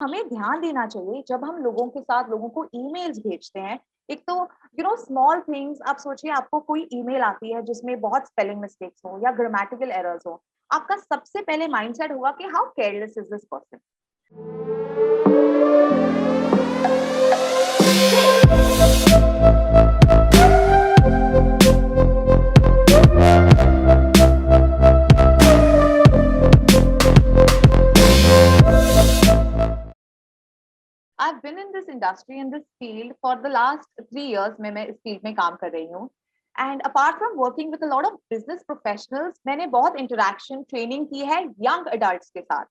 हमें ध्यान देना चाहिए जब हम लोगों के साथ लोगों को ईमेल्स भेजते हैं। एक तो स्मॉल थिंग्स, आप सोचिए आपको कोई ईमेल आती है जिसमें बहुत स्पेलिंग मिस्टेक्स हो या ग्रामेटिकल एरर्स हो, आपका सबसे पहले माइंडसेट होगा कि how careless is this person. I've been in this industry, in this field for the last 3 years मैं इस फील्ड में काम कर रही हूँ। And apart from working with a lot of business professionals, मैंने बहुत इंटरेक्शन ट्रेनिंग की है यंग अडल्ट्स के साथ।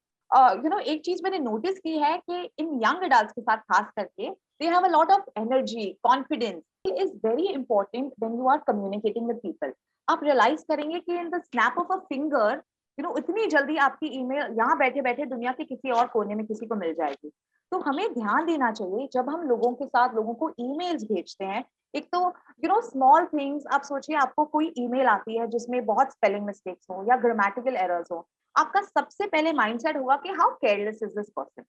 एक चीज मैंने नोटिस की है कि इन यंग अडल्ट्स के साथ खास करके they have a lot of energy, confidence is very important when you are communicating with people. आप रियलाइज करेंगे कि in the snap of a finger इतनी जल्दी आपकी ईमेल यहाँ बैठे बैठे दुनिया के किसी और कोने में किसी को मिल जाएगी। तो हमें ध्यान देना चाहिए जब हम लोगों के साथ लोगों को ईमेल्स भेजते हैं। एक तो स्मॉल थिंग्स, आप सोचिए आपको कोई ईमेल आती है जिसमें बहुत स्पेलिंग मिस्टेक्स हो या ग्रामेटिकल एरर्स हो, आपका सबसे पहले माइंडसेट होगा कि how careless is this person.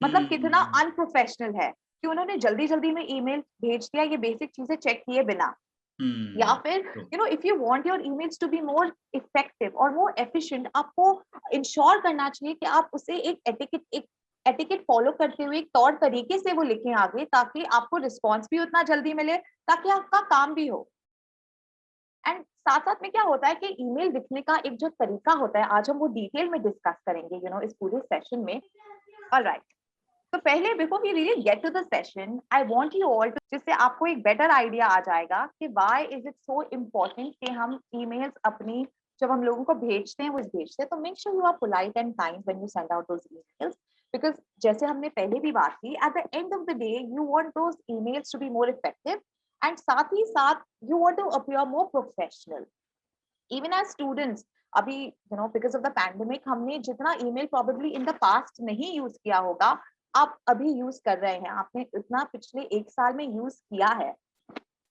मतलब कितना अनप्रोफेशनल है कि उन्होंने जल्दी जल्दी में ईमेल भेज दिया ये बेसिक चीजें चेक किए बिना। या फिर if you want your emails to be more effective और मोर एफिशिएंट, आपको इंश्योर करना चाहिए कि आप उसे एक एटिकेट फॉलो करते हुए एक तौर तरीके से वो लिखें आगे, ताकि आपको रिस्पॉन्स भी उतना जल्दी मिले, ताकि आपका काम भी हो। एंड साथ साथ में क्या होता है कि ईमेल लिखने का एक जो तरीका होता है, आज हम वो डिटेल में डिस्कस करेंगे इस पूरे सेशन में। ऑलराइट, तो पहले before we really get to the session, I want you all to, जिससे आपको एक बेटर आइडिया आ जाएगा कि why is it so important कि हम ईमेल्स अपनी जब हम लोगों को भेजते हैं वो भेजते हैं, तो make sure you are polite and kind when you send out those emails. Because जैसे हमने पहले भी बात की, at the end of the day you want those emails to be more effective and साथ ही साथ you want to appear more professional. Even as students, अभी बिकॉज ऑफ द पैंडेमिक हमने जितना email probably in the past नहीं use किया होगा, आप अभी यूज कर रहे हैं, आपने इतना पिछले 1 साल में यूज किया है।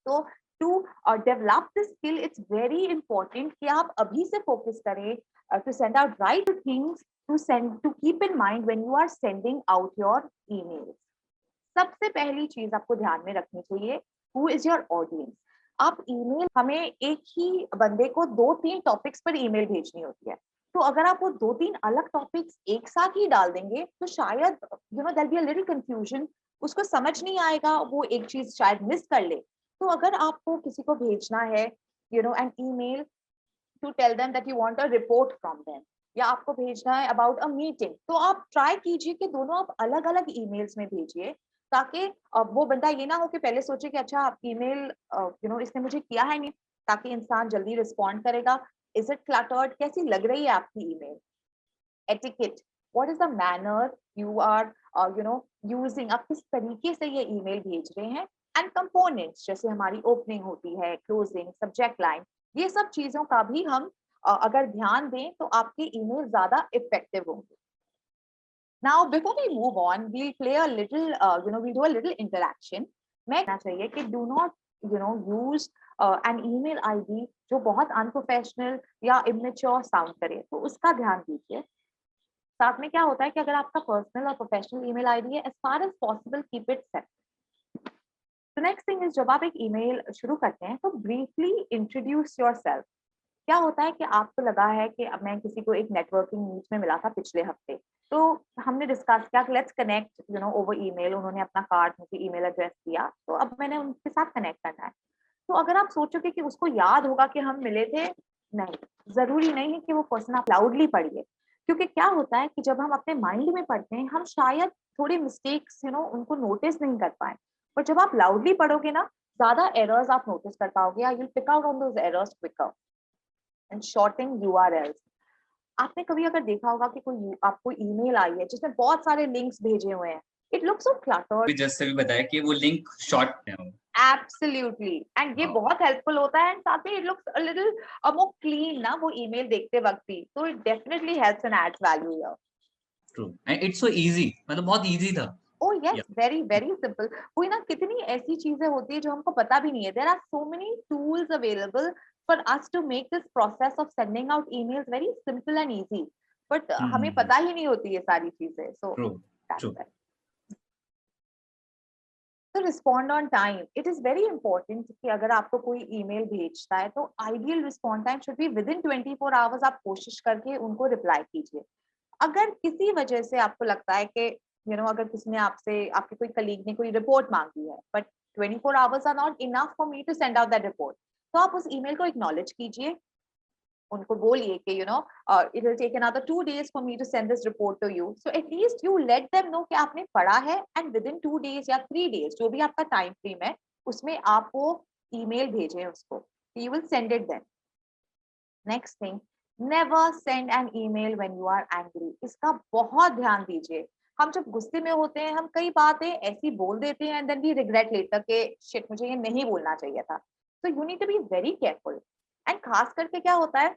तो to develop this skill it's very important कि आप अभी से फोकस करें to send out right things, to keep in mind when you are sending out your emails. सबसे पहली चीज आपको ध्यान में रखनी चाहिए, हु इज योर ऑडियंस। आप ईमेल, हमें एक ही बंदे को 2-3 टॉपिक्स पर ईमेल भेजनी होती है। तो अगर आप वो 2-3 अलग टॉपिक्स एक साथ ही डाल देंगे तो शायद there be a little confusion, उसको समझ नहीं आएगा, वो एक चीज शायद मिस कर ले। तो अगर आपको किसी को भेजना है an email to tell them that you want a report from them, या आपको भेजना है अबाउट अ मीटिंग, तो आप ट्राई कीजिए कि दोनों आप अलग अलग ईमेल्स में भेजिए, ताकि वो बंदा ये ना हो कि पहले सोचे कि अच्छा आप ईमेल इसने मुझे किया है नहीं, ताकि इंसान जल्दी रिस्पॉन्ड करेगा। इज इट क्लटर्ड, कैसी लग रही है आपकी email. Etiquette, what is the manner you are using, आप किस तरीके से ये ईमेल भेज रहे हैं। एंड कंपोनेंट्स, जैसे हमारी ओपनिंग होती है, क्लोजिंग, सब्जेक्ट लाइन, ये सब चीजों का भी हम अगर ध्यान दें तो आपके ईमेल ज्यादा इफेक्टिव होंगे। Now, before we move on, we'll play a little, we'll do a little interaction. मैं कहना चाहिए कि do not, use an email ID जो बहुत unprofessional या immature sound करे, तो उसका ध्यान दीजिए। साथ में क्या होता है कि अगर आपका पर्सनल और प्रोफेशनल ईमेल आईडी है, as far as possible keep it separate. The next thing is, जब आप एक ईमेल शुरू करते हैं तो briefly introduce yourself. क्या होता है कि आपको लगा है कि अब मैं किसी को एक नेटवर्किंग मीट में मिला था पिछले हफ्ते, तो हमने डिस्कस किया कि लेट्स कनेक्ट ओवर ईमेल, उन्होंने अपना कार्ड मुझे ईमेल एड्रेस दिया, तो अब मैंने उनके साथ कनेक्ट करना है। तो अगर आप सोचोगे कि उसको याद होगा कि हम मिले थे, नहीं, जरूरी नहीं है कि वो पर्सन आप लाउडली पढ़िए, क्योंकि क्या होता है कि जब हम अपने माइंड में पढ़ते हैं हम शायद थोड़े मिस्टेक्स उनको नोटिस नहीं कर पाए, और जब आप लाउडली पढ़ोगे ना, ज्यादा एरर्स आप नोटिस कर पाओगे, I will pick out on those errors quicker. And shorting URLs, आपने कभी अगर देखा होगा कि कोई आपको ईमेल आई है जिसमें बहुत सारे लिंक्स भेजे हुए हैं, इट लुक्स सो क्लटर्ड। जैसे भी बताया कि वो लिंक शॉर्ट है। एब्सोल्युटली, एंड ये बहुत हेल्पफुल होता है, एंड साथ में it looks a little more clean ना वो ईमेल देखते वक्त भी, तो it definitely helps and adds value here. True, and it's so easy, मतलब बहुत इजी था। Oh yes, very very simple. कोई ना कितनी ऐसी चीजें होती है जो हमको पता भी नहीं है, there are so many tools available for us to make this process of sending out emails very simple and easy, but हमें पता ही नहीं होती ये सारी चीजें। So true, true. तो respond on time, it is very important कि अगर आपको कोई ईमेल भेजता है तो ideal respond time should be within 24 hours. आप कोशिश करके उनको रिप्लाई कीजिए। अगर किसी वजह से आपको लगता है कि अगर किसी ने आपसे, आपके कोई कलीग ने कोई रिपोर्ट मांगी है, but 24 hours are not enough for me to send out that report, तो आप उस ईमेल को एक्नॉलेज कीजिए। उनको बोलिए कि it will take another 2 days for me to send this report to you, so at least you let them know कि आपने पढ़ा है, एंड विद इन 2 days या 3 days, जो भी आपका टाइम फ्रेम है, उसमें आप वो ईमेल भेजें उसको, you will send it then. Next thing, never send an email when you are angry. इसका बहुत ध्यान दीजिए। हम जब गुस्से में होते हैं, हम कई बातें ऐसी बोल देते हैं and then we regret later के शिट, मुझे ये नहीं बोलना चाहिए था। तो you need to be very careful. And खास करके क्या होता है,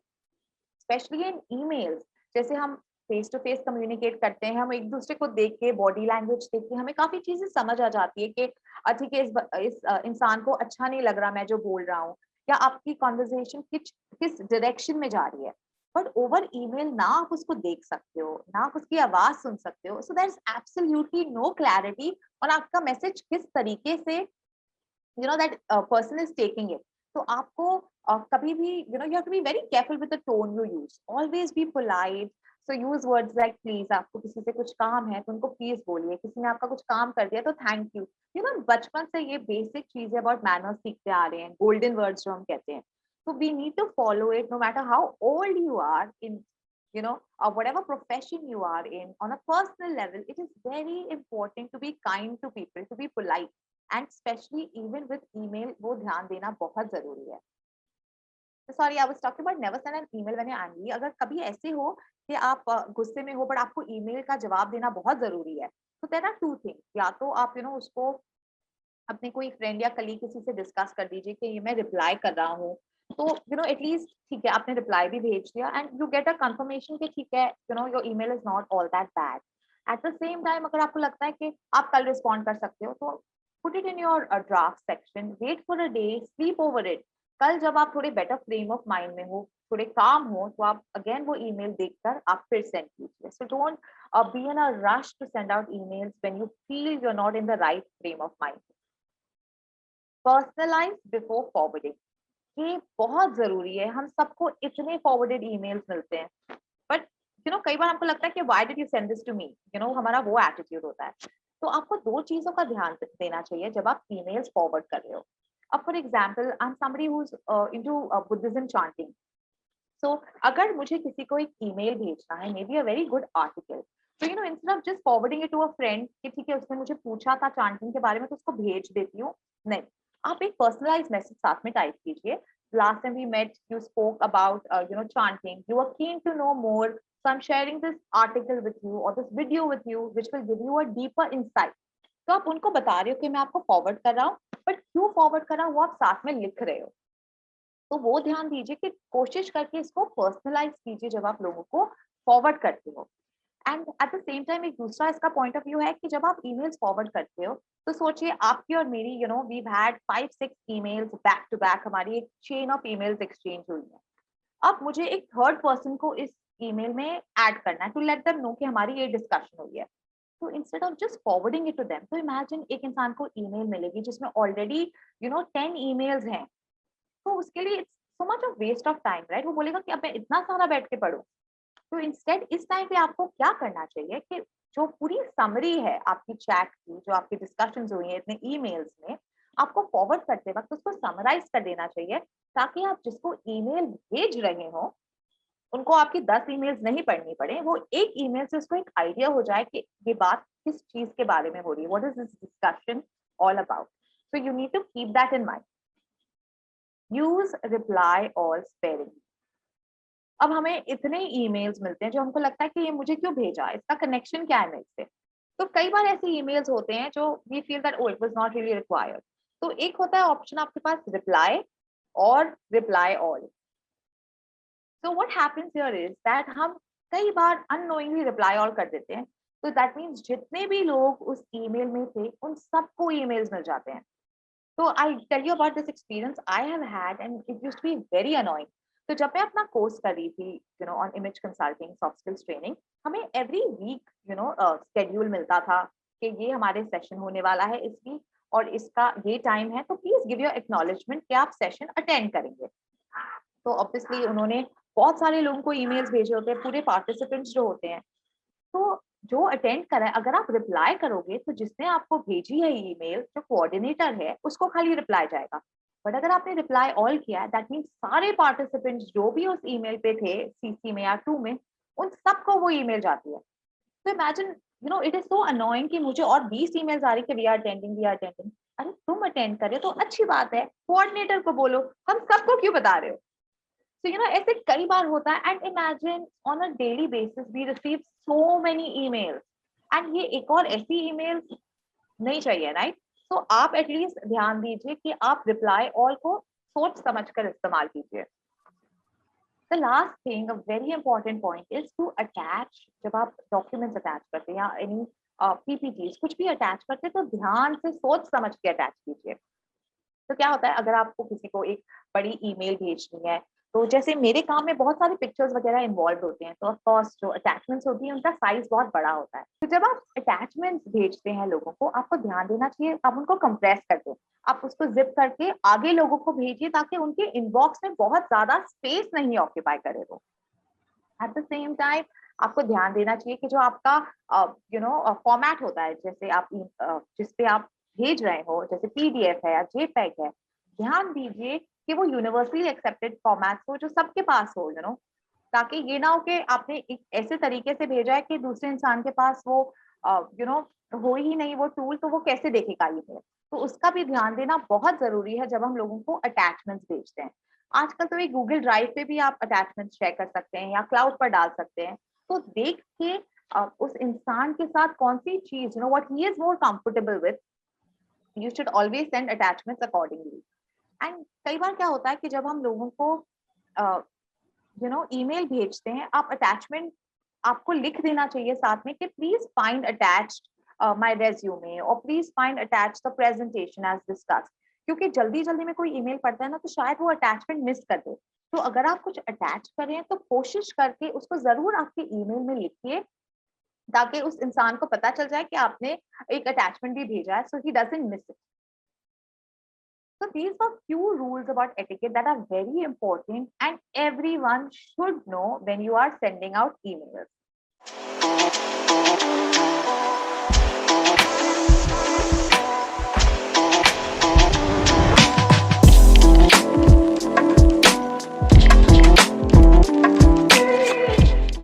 स्पेशली इन ईमेल्स, जैसे हम फेस टू फेस कम्युनिकेट करते हैं, हम एक दूसरे को देख के, बॉडी लैंग्वेज देख के हमें काफी चीजें समझ आ जाती है कि ठीक है, इस इंसान को अच्छा नहीं लग रहा मैं जो बोल रहा हूँ, या आपकी कॉन्वर्जेशन किस डायरेक्शन में जा रही है। बट ओवर ईमेल ना आप उसको देख सकते हो, ना आप उसकी आवाज सुन सकते हो, so there is absolutely no clarity और आपका मैसेज किस तरीके से that person is taking it. तो आपको कभी भी you have to be very careful with the tone you use. Always be polite. So use words like please. आपको किसी से कुछ काम है तो उनको प्लीज बोलिए। किसी ने आपका कुछ काम कर दिया तो थैंक यू। बचपन से ये बेसिक चीजें अबाउट मैनर्स सीखते आ रहे हैं, गोल्डन वर्ड्स जो हम कहते हैं। तो we need to follow it no matter how old you are in whatever profession you are in. On a personal level, it is very important to be kind to people, to be polite. And specially even with email वो ध्यान देना बहुत जरूरी है। Sorry, I was talking about never send an email when you angry. अगर कभी ऐसे हो कि आप गुस्से में हो बट आपको ईमेल का जवाब देना बहुत जरूरी है, तो देयर आर टू थिंग्स। या तो आप उसको अपने कोई फ्रेंड या कलीग किसी से डिस्कस कर दीजिए कि ये मैं रिप्लाई कर रहा हूँ, तो एटलीस्ट ठीक है, आपने रिप्लाई भी भेज दिया and you get a confirmation कि ठीक है, your email is not all that bad. At the same time अगर आपको लगता है कि आप कल रिस्पॉन्ड कर सकते हो, तो put it in your draft section, wait for a day, sleep over it. कल जब आप थोड़े बेटर फ्रेम ऑफ माइंड में हो, थोड़े काम हो, तो आप अगेन वो ईमेल देखकर आप फिर सेंड कीजिए। So don't be in a rush to send out emails when you feel you are not in the right frame of mind. Personalise before forwarding, ये बहुत जरूरी है। हम सबको इतने फॉरवर्डेड ईमेल्स मिलते हैं, बट कई बार हमको लगता है कि why did you send this to me, हमारा वो एटीट्यूड होता है। तो आपको दो चीजों का ध्यान देना चाहिए जब आप ईमेल्स फॉरवर्ड कर रहे हो। अब for example, I am somebody who is into Buddhism chanting. So अगर मुझे किसी को एक ईमेल भेजना है, maybe a very good article, तो instead of just forwarding it to a friend कि ठीक है उसने मुझे पूछा था चांटिंग के बारे में तो उसको भेज देती हूँ, नहीं, आप एक पर्सनलाइज मैसेज साथ में टाइप कीजिए। Last time we met, you spoke about chanting. You are keen to know more, so I'm sharing this article with you or this video with you, which will give you a deeper insight. तो आप उनको बता रहे हो कि मैं आपको forward कर रहा हूँ, बट क्यों फॉरवर्ड कर रहा हूँ वो आप साथ में लिख रहे हो। तो वो ध्यान दीजिए कि कोशिश करके इसको पर्सनलाइज कीजिए जब आप लोगों को फॉरवर्ड करते हो। And at the same time एक दूसरा इसका पॉइंट ऑफ व्यू है कि जब आप ईमेल्स फॉरवर्ड करते हो, तो सोचिए आपकी और मेरी we had 5-6 emails back to back, हमारी एक चेन ऑफ ईमेल्स एक्सचेंज हुई है। अब मुझे एक थर्ड पर्सन को इस ईमेल में ऐड करना है टू लेट देम नो कि हमारी ये डिस्कशन हुई है। तो instead of just forwarding it to them, तो इमेजिन एक इंसान को ईमेल मिलेगी जिसमें ऑलरेडी 10 ईमेल्स हैं, तो उसके लिए it's so much of waste of time, right? वो बोलेगा कि अब मैं इतना सारा बैठ के पढूं। तो इंस्टेड इस टाइम पे आपको क्या करना चाहिए कि जो पूरी समरी है आपकी चैट की, जो आपकी डिस्कशंस हुई है इतने ईमेल्स में, आपको फॉरवर्ड करते वक्त उसको समराइज कर देना चाहिए, ताकि आप जिसको ईमेल भेज रहे हो उनको आपकी 10 ईमेल्स नहीं पढ़नी पड़े, वो एक ईमेल से उसको एक आइडिया हो जाए कि ये बात किस चीज के बारे में हो रही है, what is this discussion all about. So you need to keep that in mind. Use reply all sparingly. अब हमें इतने ईमेल्स मिलते हैं जो हमको लगता है कि ये मुझे क्यों भेजा, इसका कनेक्शन क्या है मेरे से। तो कई बार ऐसे ईमेल्स होते हैं जो we feel that oh it was not really required. तो एक होता है ऑप्शन आपके पास रिप्लाई और reply all. So what happens here is that हम कई बार अननोइंगली रिप्लाई ऑल कर देते हैं। तो दैट मीन्स जितने भी लोग उस ईमेल में थे उन सबको ईमेल्स मिल जाते हैं। तो I tell you about this experience I have had and it used to be very annoying. तो जब मैं अपना कोर्स कर रही थी on image consulting soft skills training, हमें एवरी वीक स्केड्यूल मिलता था कि ये हमारे सेशन होने वाला है इस वीक, और इसका ये टाइम है, तो प्लीज गिव योर एक्नॉलेजमेंट कि आप सेशन अटेंड करेंगे। तो ऑब्वियसली उन्होंने बहुत सारे लोगों को ईमेल्स भेजे होते हैं, पूरे पार्टिसिपेंट्स जो होते हैं, तो जो अटेंड करा है, अगर आप रिप्लाई करोगे तो जिसने आपको भेजी है ईमेल, जो कोऑर्डिनेटर है, उसको खाली रिप्लाई जाएगा। बट अगर आपने रिप्लाई ऑल किया है, दैट मीन्स सारे पार्टिसिपेंट्स जो भी उस ईमेल पे थे, सीसी में या टू में, उन सबको वो ईमेल जाती है। तो imagine, it is so annoying कि मुझे और 20 ईमेल्स आ रही कि we are attending, we are attending. अरे तुम अटेंड करे तो अच्छी बात है, कोऑर्डिनेटर को बोलो, हम सबको क्यों बता रहे हो? So, ऐसे कई बार होता है, and imagine on a daily basis we receive so many emails, and ये एक और ऐसी ईमेल नहीं चाहिए, राइट? तो आप एटलीस्ट ध्यान दीजिए कि आप रिप्लाई ऑल को सोच समझ कर इस्तेमाल कीजिए। The last thing, a very important point is to attach. जब आप डॉक्यूमेंट्स अटैच करते हैं या एनी पीपीटीज कुछ भी अटैच करते हैं, तो ध्यान से सोच समझ के अटैच कीजिए। तो क्या होता है, अगर आपको किसी को एक बड़ी ईमेल भेजनी है, तो जैसे मेरे काम में बहुत सारे पिक्चर्स वगैरह इन्वॉल्व होते हैं, तो ऑफ कोर्स जो अटैचमेंट्स होती हैं उनका साइज बहुत बड़ा होता है। तो जब आप अटैचमेंट्स भेजते हैं लोगों को, आपको ध्यान देना चाहिए, आप उनको कंप्रेस कर दो, आप उसको जिप करके आगे लोगों को भेजिए, ताकि उनके इनबॉक्स में बहुत ज्यादा स्पेस नहीं ऑक्यूपाई करे वो। एट द सेम टाइम आपको ध्यान देना चाहिए कि जो आपका फॉर्मेट होता है, जैसे आप जिस पे आप भेज रहे हो, जैसे पीडीएफ है या जेपैग है, ध्यान दीजिए कि वो यूनिवर्सली एक्सेप्टेड फॉर्मेट हो, जो सबके पास हो, ताकि ये ना हो कि आपने एक ऐसे तरीके से भेजा है कि दूसरे इंसान के पास वो हो ही नहीं वो टूल, तो वो कैसे देखेगा ये? तो उसका भी ध्यान देना बहुत जरूरी है जब हम लोगों को अटैचमेंट्स भेजते हैं। आजकल तो एक गूगल ड्राइव पे भी आप अटैचमेंट शेयर कर सकते हैं या क्लाउड पर डाल सकते हैं। तो देख के उस इंसान के साथ कौन सी चीज, what he is more comfortable with, you should always send attachments accordingly. And कई बार क्या होता है कि जब हम लोगों को ईमेल भेजते हैं, आप अटैचमेंट आपको लिख देना चाहिए साथ में कि please find attached my resume, और please find attach the presentation as discussed. क्योंकि जल्दी जल्दी में कोई ईमेल पढ़ता है ना, तो शायद वो अटैचमेंट मिस कर दे। तो अगर आप कुछ अटैच करें तो कोशिश करके उसको जरूर आपके ईमेल में लिखिए, ताकि उस इंसान को पता चल जाए कि आपने एक अटैचमेंट भी भेजा है, so he doesn't miss it. So these are few rules about etiquette that are very important and everyone should know when you are sending out emails.